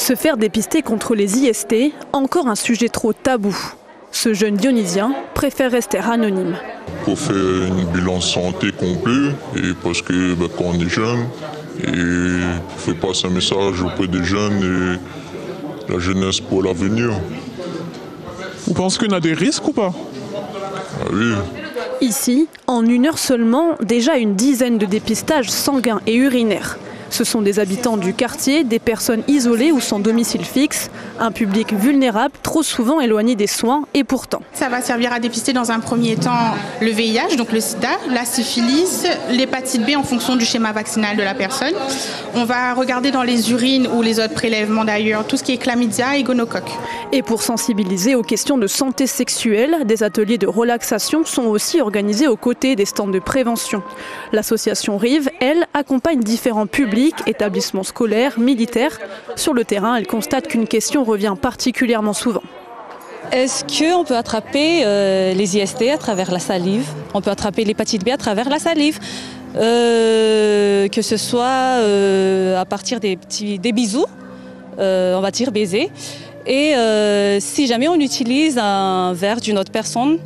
Se faire dépister contre les IST, encore un sujet trop tabou. Ce jeune Dionysien préfère rester anonyme. Pour faire un bilan santé complet, et parce que quand on est jeune, et on fait passer un message auprès des jeunes et la jeunesse pour l'avenir. Vous pensez qu'on a des risques ou pas? Ah oui. Ici, en 1 heure seulement, déjà une dizaine de dépistages sanguins et urinaires. Ce sont des habitants du quartier, des personnes isolées ou sans domicile fixe, un public vulnérable, trop souvent éloigné des soins et pourtant. Ça va servir à dépister dans un premier temps le VIH, donc le sida, la syphilis, l'hépatite B en fonction du schéma vaccinal de la personne. On va regarder dans les urines ou les autres prélèvements d'ailleurs tout ce qui est chlamydia et gonocoque. Et pour sensibiliser aux questions de santé sexuelle, des ateliers de relaxation sont aussi organisés aux côtés des stands de prévention. L'association Rive, elle, accompagne différents publics, établissements scolaires, militaires. Sur le terrain, elle constate qu'une question revient particulièrement souvent. Est-ce qu'on peut attraper les IST à travers la salive? On peut attraper l'hépatite B à travers la salive, que ce soit à partir des bisous, on va dire baisers. Et si jamais on utilise un verre d'une autre personne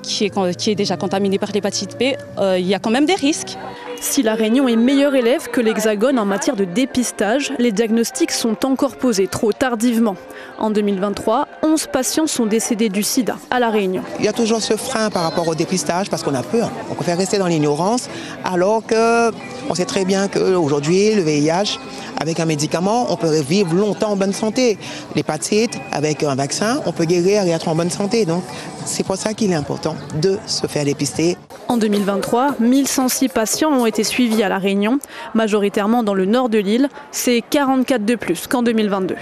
qui est déjà contaminée par l'hépatite B, il y a quand même des risques. Si la Réunion est meilleure élève que l'Hexagone en matière de dépistage, les diagnostics sont encore posés trop tardivement. En 2023, 11 patients sont décédés du sida à La Réunion. Il y a toujours ce frein par rapport au dépistage parce qu'on a peur. On préfère rester dans l'ignorance alors qu'on sait très bien qu'aujourd'hui, le VIH, avec un médicament, on peut vivre longtemps en bonne santé. L'hépatite, avec un vaccin, on peut guérir et être en bonne santé. Donc, c'est pour ça qu'il est important de se faire dépister. En 2023, 1106 patients ont été suivis à La Réunion, majoritairement dans le nord de l'île. C'est 44 de plus qu'en 2022.